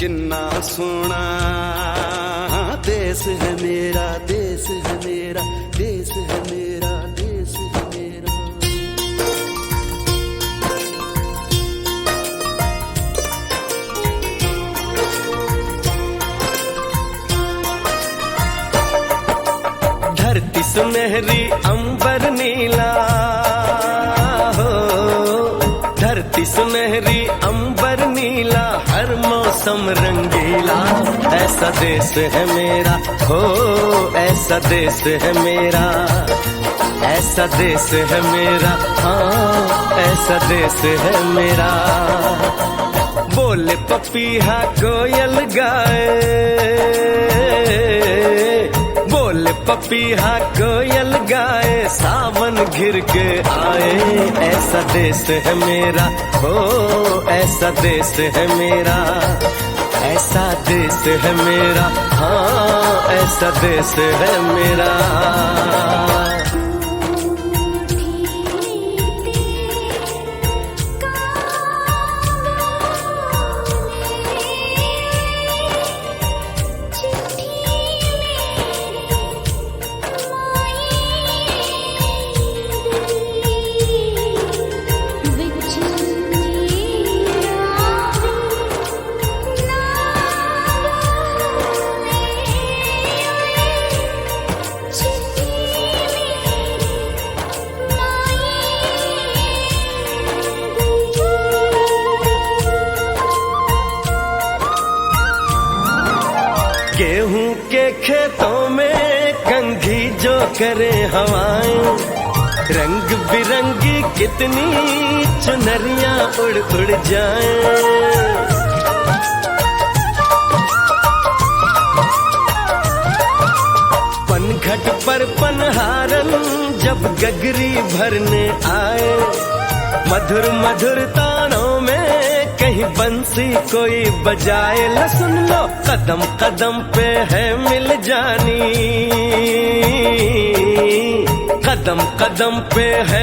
किन्ना सोना देश है मेरा, देश है मेरा, देश है मेरा, देश है मेरा। धरती सुनहरी अंबर नीला हो, धरती सुनहरी अंबर नीला, हर मौसम रंगीला। ऐसा देश है मेरा हो, ऐसा देश है मेरा, ऐसा देश है मेरा, हाँ ऐसा देश है मेरा। बोले पपीहा कोयल गाए, बोले पपीहा कोयल गाए, सावन घिर के आए। ऐसा देश है मेरा हो, ऐसा देश है मेरा, ऐसा देश है मेरा, हाँ ऐसा देश है मेरा। गेहूं के खेतों में कंघी जो करे हवाएं, रंग बिरंगी कितनी चुनरियां उड़ उड़ जाएं। पनघट पर पनहारन जब गगरी भरने आए, मधुर मधुर तानों में कहीं बंसी कोई बजाए। लो सुन लो कदम कदम पे है मिल जानी, कदम कदम पे है